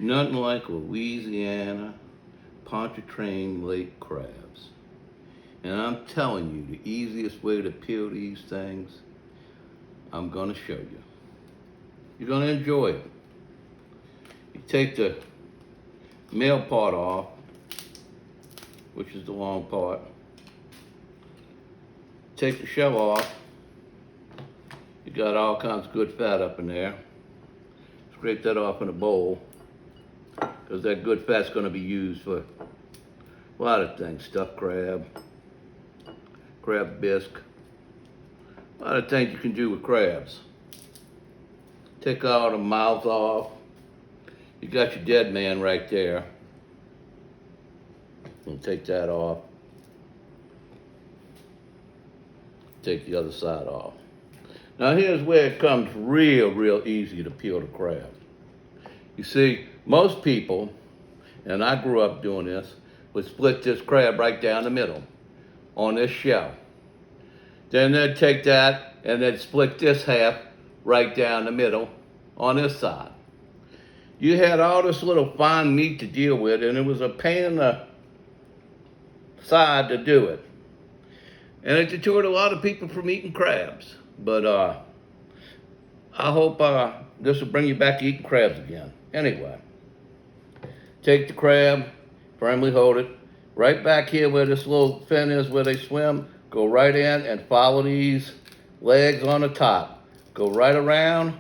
Nothing like Louisiana Pontchartrain Lake crabs. And I'm telling you, the easiest way to peel these things, I'm gonna show you. You're gonna enjoy it. You take the male part off, which is the long part. Take the shell off. You got all kinds of good fat up in there. Scrape that off in a bowl, because that good fat's going to be used for a lot of things. Stuffed crab, crab bisque, a lot of things you can do with crabs. Take all the mouth off. You got your dead man right there. And take that off. Take the other side off. Now here's where it comes real easy to peel the crab. You see, most people, and I grew up doing this, would split this crab right down the middle on this shell. Then they'd take that and they'd split this half right down the middle on this side. You had all this little fine meat to deal with, and it was a pain in the side to do it. And it deterred a lot of people from eating crabs. But I hope this will bring you back to eating crabs again. Anyway, take the crab, firmly hold it. Right back here where this little fin is where they swim, go right in and follow these legs on the top. Go right around,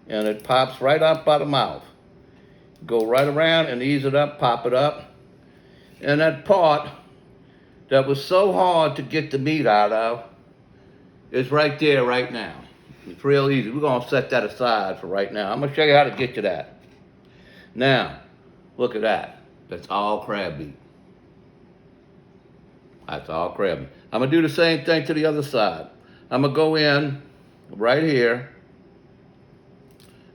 and it pops right up by the mouth. Go right around and ease it up, pop it up. And that part that was so hard to get the meat out of is right there right now. It's real easy. We're gonna set that aside for right now. I'm gonna show you how to get to that. Now, look at that. That's all crab meat. That's all crab meat. I'm gonna do the same thing to the other side. I'm gonna go in right here,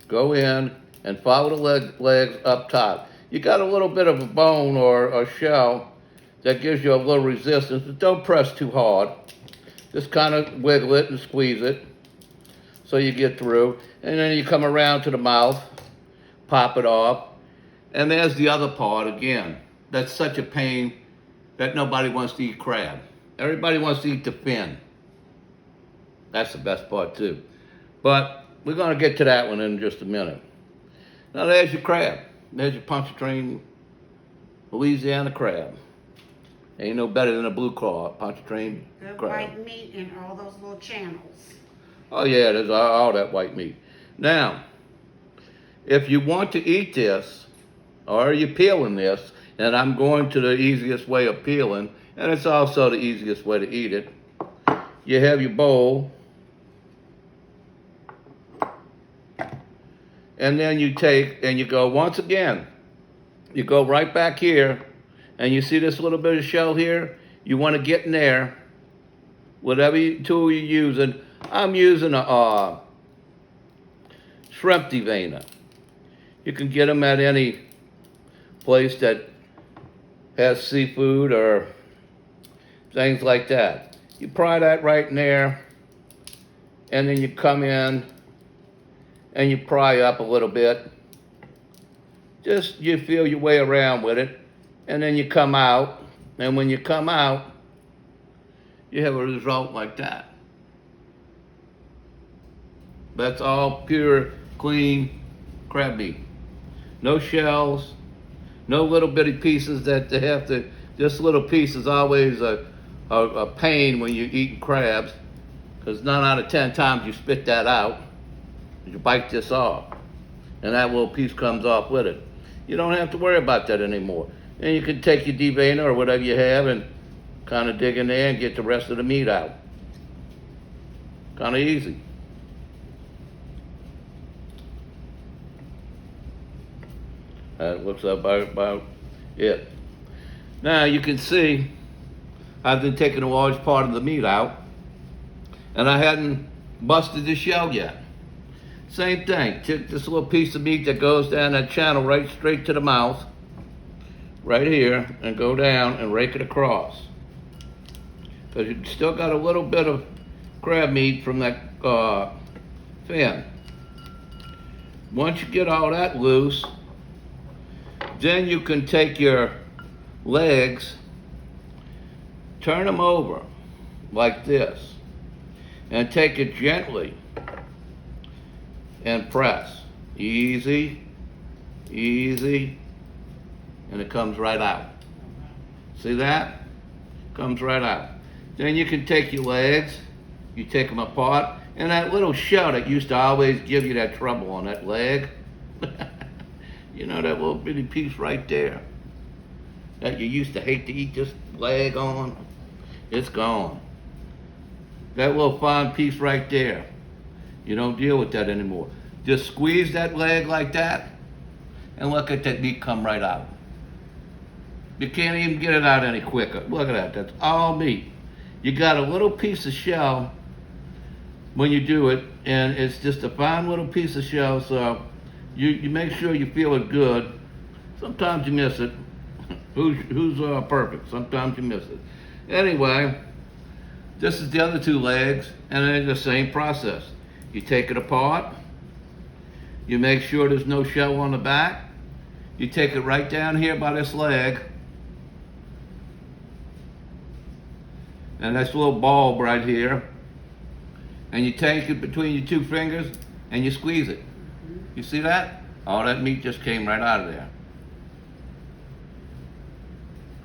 go in and follow the legs up top. You got a little bit of a bone or a shell that gives you a little resistance, but don't press too hard. Just kind of wiggle it and squeeze it so you get through. And then you come around to the mouth, pop it off, and there's the other part again. That's such a pain that nobody wants to eat crab. Everybody wants to eat the fin. That's the best part too. But we're gonna get to that one in just a minute. Now there's your crab. There's your Pontchartrain Louisiana crab. Ain't no better than a blue claw Pontchartrain The crab. white meat and all those little channels. Oh yeah, there's all that white meat. Now, if you want to eat this, or you're peeling this, and I'm going to the easiest way of peeling, and it's also the easiest way to eat it. You have your bowl, and then you take and you go once again. You go right back here, and you see this little bit of shell here? You want to get in there, whatever tool you're using. I'm using a shrimp deveiner. You can get them at any place that has seafood or things like that. You pry that right in there, and then you come in and you pry up a little bit. Just you feel your way around with it, and then you come out, and when you come out, you have a result like that. That's all pure, clean crab meat. No shells, no little bitty pieces that they have to, this little piece is always a pain when you're eating crabs, because 9 out of 10 times you spit that out, you bite this off, and that little piece comes off with it. You don't have to worry about that anymore. And you can take your deveiner or whatever you have and kind of dig in there and get the rest of the meat out. Kind of easy. That looks about it. Now you can see I've been taking a large part of the meat out, and I hadn't busted the shell yet. Same thing, take this little piece of meat that goes down that channel right straight to the mouth, right here, and go down and rake it across. Because you still got a little bit of crab meat from that fin. Once you get all that loose, then you can take your legs, turn them over like this, and take it gently and press. Easy, easy, and it comes right out. See that? Comes right out. Then you can take your legs, you take them apart, and that little shell that used to always give you that trouble on that leg, you know, that little bitty piece right there that you used to hate to eat this leg on, it's gone. That little fine piece right there, you don't deal with that anymore. Just squeeze that leg like that, and look at that meat come right out. You can't even get it out any quicker. Look at that, that's all meat. You got a little piece of shell when you do it, and it's just a fine little piece of shell, so you make sure you feel it good. Sometimes you miss it. Who's perfect? Sometimes you miss it. Anyway, this is the other two legs, and it's the same process. You take it apart, you make sure there's no shell on the back, you take it right down here by this leg, and this little bulb right here, and you take it between your two fingers and you squeeze it. You see that? All that meat just came right out of there.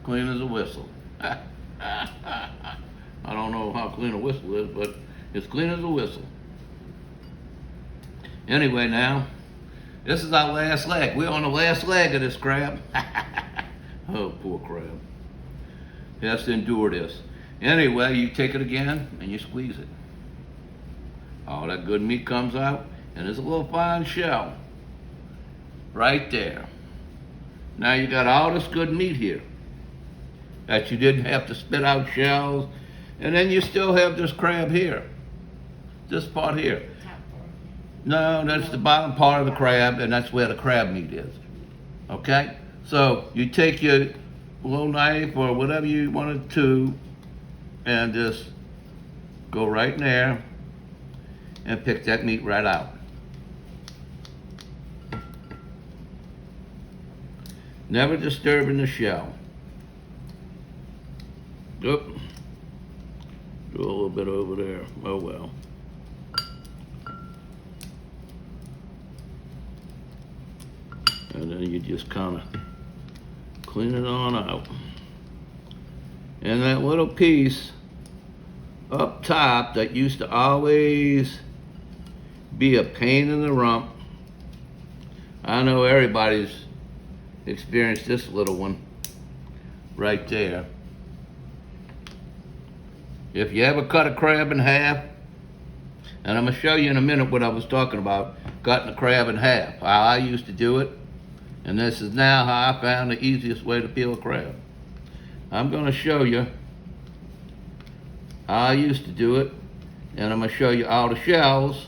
Clean as a whistle. I don't know how clean a whistle is, but it's clean as a whistle. Anyway, now, this is our last leg. We're on the last leg of this crab. Oh, poor crab. He has to endure this. Anyway, you take it again and you squeeze it. All that good meat comes out, and there's a little fine shell right there. Now you got all this good meat here that you didn't have to spit out shells, and then you still have this crab here, this part here. No, that's the bottom part of the crab, and that's where the crab meat is. Okay? So you take your little knife or whatever you wanted to, and just go right in there and pick that meat right out. Never disturbing the shell. Oop. Do a little bit over there. Oh well. And then you just kind of clean it on out. And that little piece up top that used to always be a pain in the rump. I know everybody's experienced this little one right there. If you ever cut a crab in half, and I'm gonna show you in a minute what I was talking about, cutting a crab in half, how I used to do it, and this is now how I found the easiest way to peel a crab. I'm gonna show you how I used to do it, and I'm gonna show you all the shells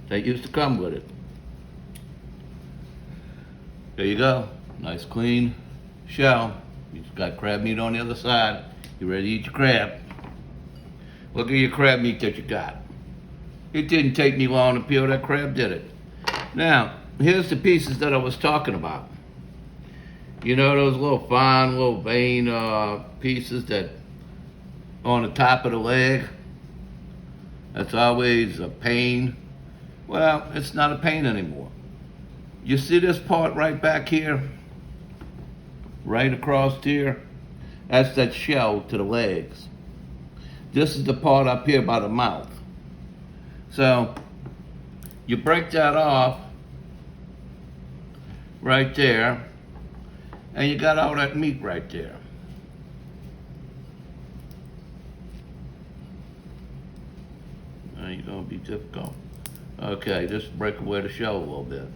that used to come with it. There you go, nice clean shell. You just got crab meat on the other side. You ready to eat your crab. Look at your crab meat that you got. It didn't take me long to peel that crab, did it? Now, here's the pieces that I was talking about. You know those little fine, little vein pieces that on the top of the leg? That's always a pain. Well, it's not a pain anymore. You see this part right back here? Right across here? That's that shell to the legs. This is the part up here by the mouth. So, you break that off right there, and you got all that meat right there. Now you're gonna be difficult. Okay, just break away the shell a little bit.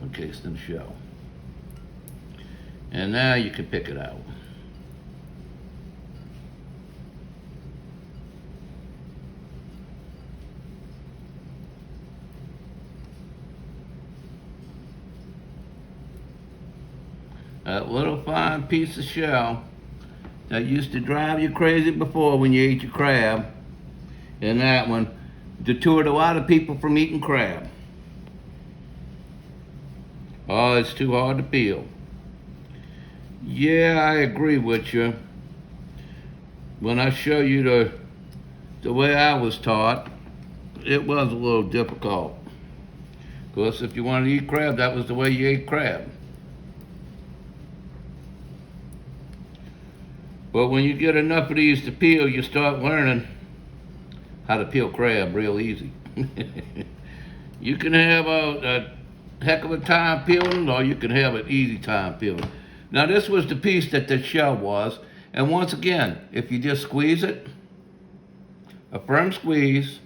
Encased in the shell. And now you can pick it out. That little fine piece of shell that used to drive you crazy before when you ate your crab, and that one deterred a lot of people from eating crab. Oh, it's too hard to peel. Yeah, I agree with you. When I show you the way I was taught, it was a little difficult. Of course, if you wanted to eat crab, that was the way you ate crab. But when you get enough of these to peel, you start learning how to peel crab real easy. You can have a heck of a time peeling, or you can have an easy time peeling. Now, this was the piece that the shell was, and once again, if you just squeeze it, a firm squeeze,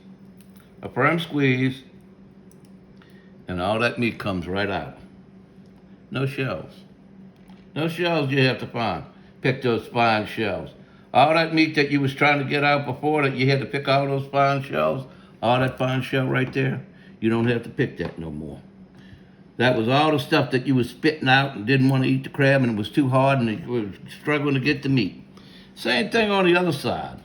and all that meat comes right out. No shells. No shells you have to find. Pick those fine shells. All that meat that you was trying to get out before that you had to pick all those fine shells, all that fine shell right there, you don't have to pick that no more. That was all the stuff that you was spitting out and didn't want to eat the crab and it was too hard and you were struggling to get the meat. Same thing on the other side.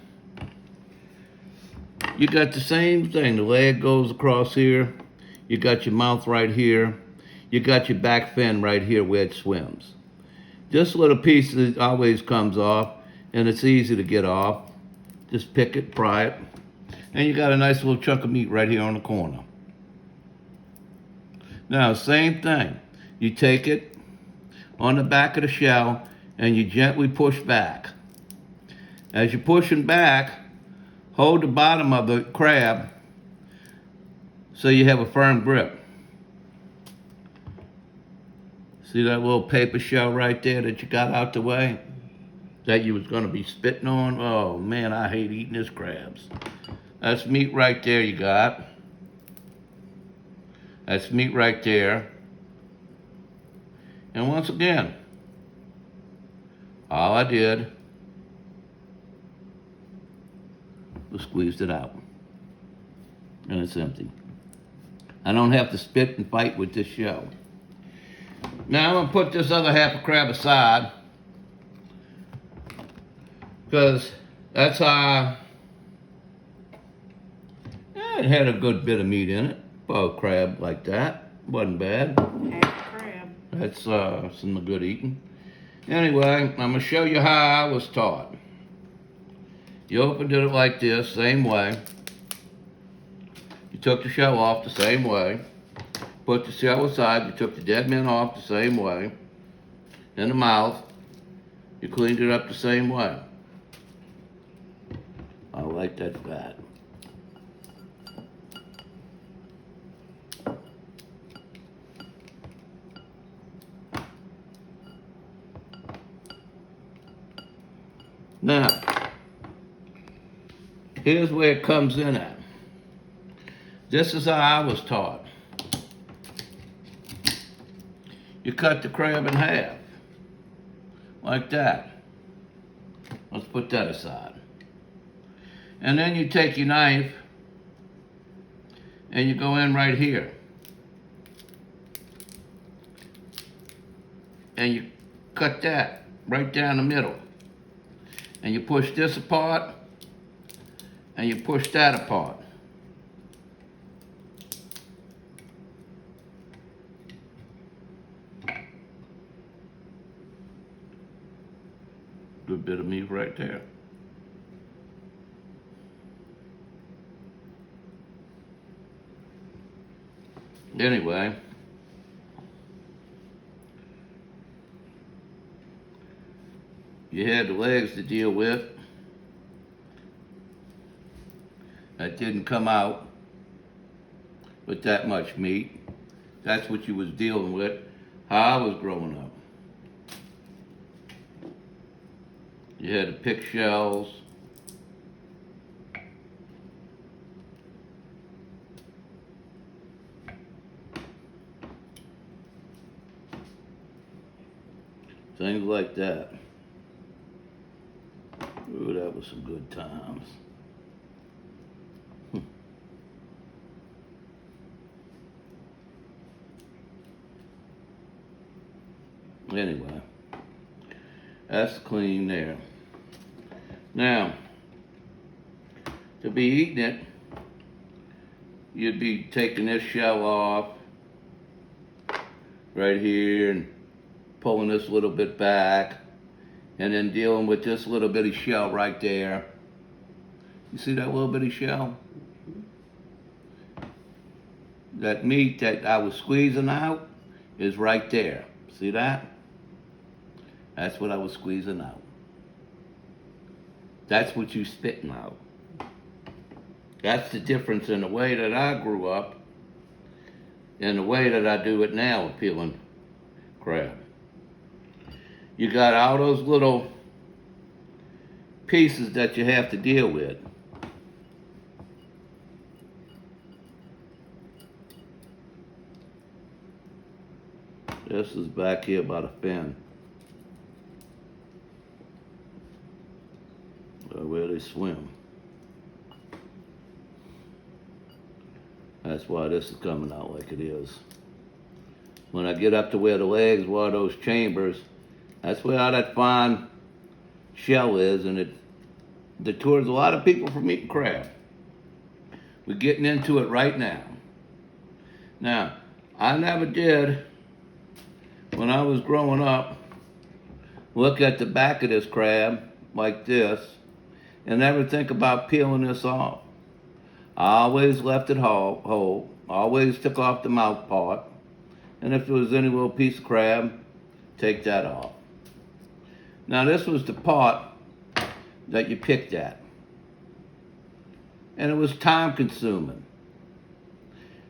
You got the same thing. The leg goes across here. You got your mouth right here. You got your back fin right here where it swims. This little piece that always comes off, and it's easy to get off. Just pick it, pry it, and you got a nice little chunk of meat right here on the corner. Now, same thing. You take it on the back of the shell, and you gently push back. As you're pushing back, hold the bottom of the crab so you have a firm grip. See that little paper shell right there that you got out the way? That you was gonna be spitting on? Oh man, I hate eating this crabs. That's meat right there you got. That's meat right there. And once again, all I did was squeezed it out. And it's empty. I don't have to spit and fight with this shell. Now I'm gonna put this other half of crab aside because that's how it had a good bit of meat in it. Well, crab like that wasn't bad. Half crab. That's some good eating. Anyway, I'm gonna show you how I was taught. You opened it like this, same way. You took the shell off the same way. Put the shell aside, you took the dead men off the same way. In the mouth, you cleaned it up the same way. I like that fat. Now, here's where it comes in at. This is how I was taught. You cut the crab in half, like that. Let's put that aside. And then you take your knife and you go in right here. And you cut that right down the middle. And you push this apart and you push that apart. Good bit of meat right there. Anyway, you had the legs to deal with. That didn't come out with that much meat. That's what you was dealing with, how I was growing up. You had to pick shells. Things like that. Ooh, that was some good times. Anyway, that's clean there. Now, to be eating it, you'd be taking this shell off right here and pulling this little bit back and then dealing with this little bitty shell right there. You see that little bitty shell? That meat that I was squeezing out is right there. See that? That's what I was squeezing out. That's what you spitting out. That's the difference in the way that I grew up and the way that I do it now with peeling crab. You got all those little pieces that you have to deal with. This is back here by the fin. Where they swim. That's why this is coming out like it is. When I get up to where the legs were, those chambers, that's where all that fine shell is, and it deters a lot of people from eating crab. We're getting into it right now. Now, I never did, when I was growing up, look at the back of this crab like this and never think about peeling this off. I always left it whole, always took off the mouth part, and if there was any little piece of crab, take that off. Now this was the part that you picked at, and it was time consuming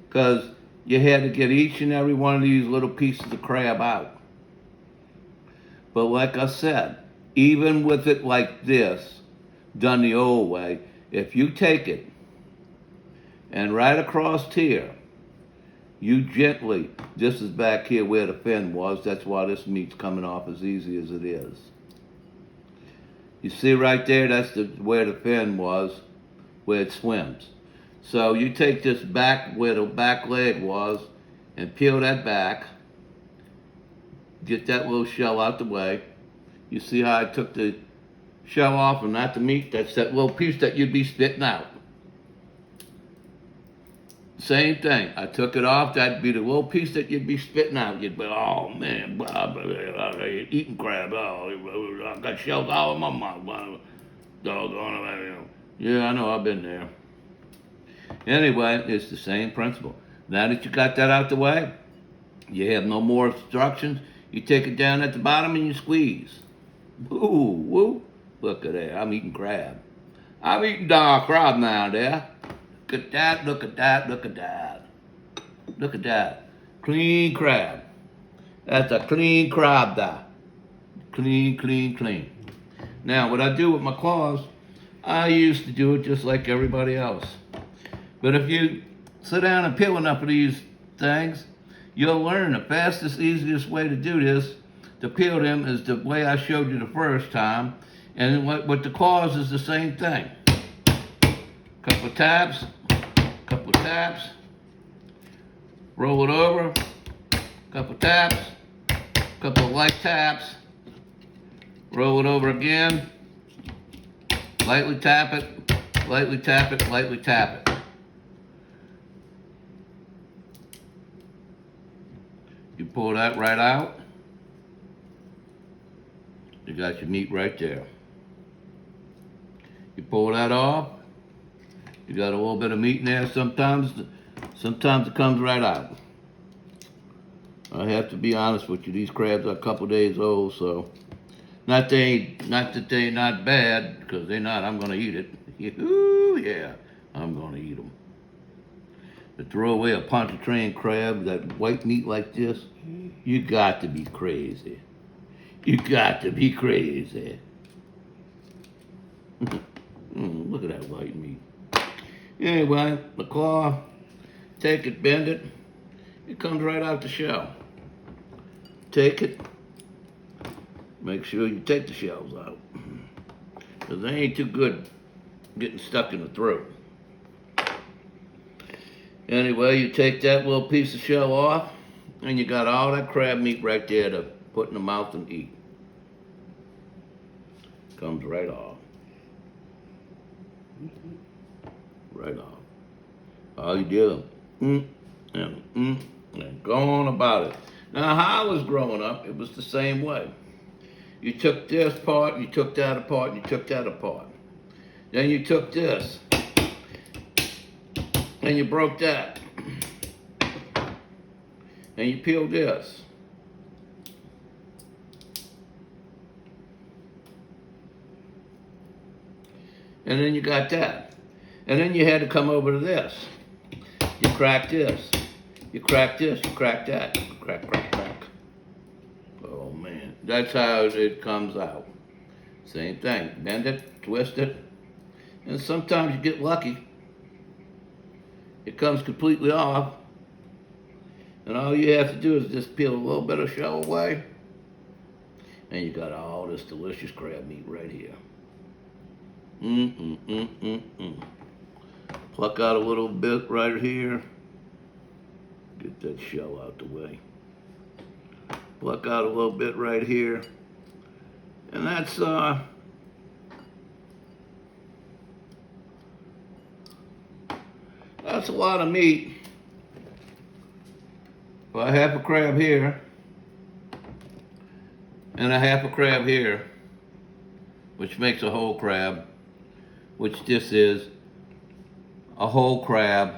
because you had to get each and every one of these little pieces of crab out. But like I said, even with it like this, done the old way, if you take it and right across here, you gently, this is back here where the fin was, that's why this meat's coming off as easy as it is. You see right there, that's where the fin was, where it swims. So you take this back, where the back leg was, and peel that back, get that little shell out the way. You see how I took the shell off and not the meat? That's that little piece that you'd be spitting out. Same thing. I took it off. That'd be the little piece that you'd be spitting out. You'd be, oh man, blah, blah, blah, blah, eating crab. Oh, I got shells all in my mouth. Doggone it. Yeah, I know. I've been there. Anyway, it's the same principle. Now that you got that out the way, you have no more obstructions. You take it down at the bottom and you squeeze. Ooh, woo. Look at that. I'm eating crab. I'm eating dog crab now there. Look at that, look at that, look at that. Look at that. Clean crab. That's a clean crab there. Clean, clean, clean. Now, what I do with my claws, I used to do it just like everybody else. But if you sit down and peel enough of these things, you'll learn the fastest, easiest way to do this, to peel them, is the way I showed you the first time. And with the claws is the same thing. Couple taps, roll it over, couple taps, couple of light taps, roll it over again, lightly tap it, lightly tap it, lightly tap it. You pull that right out, you got your meat right there. You pull that off, you got a little bit of meat in there. Sometimes it comes right out. I have to be honest with you, these crabs are a couple days old, so not that they're not bad, because they're not. I'm gonna eat it. Ooh, yeah, I'm gonna eat them. To throw away a Pontchartrain crab, that white meat like this, you got to be crazy. You got to be crazy. Look at that white meat. Anyway, the claw, take it, bend it, it comes right out the shell. Take it, make sure you take the shells out, because they ain't too good getting stuck in the throat. Anyway, you take that little piece of shell off, and you got all that crab meat right there to put in the mouth and eat. Comes right off. right off. All you did, and go on about it. Now, how I was growing up, it was the same way. You took this part, you took that apart, and you took that apart. Then you took this, and you broke that, and you peeled this. And then you got that. And then you had to come over to this. You crack this. You crack this. You crack that. Crack, crack, crack. Oh man, that's how it comes out. Same thing. Bend it, twist it, and sometimes you get lucky. It comes completely off. And all you have to do is just peel a little bit of shell away. And you got all this delicious crab meat right here. Pluck out a little bit right here. Get that shell out the way. Pluck out a little bit right here. And that's a lot of meat. For a half a crab here, and a half a crab here, which makes a whole crab, which this is a whole crab.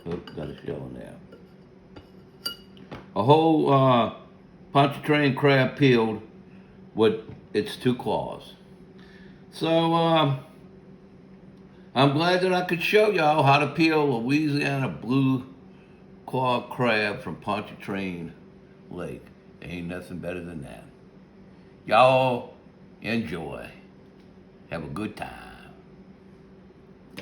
Oh, got a shell in there. A whole Pontchartrain crab peeled with its 2 claws. So I'm glad that I could show y'all how to peel Louisiana blue claw crab from Pontchartrain Lake. Ain't nothing better than that. Y'all enjoy. Have a good time.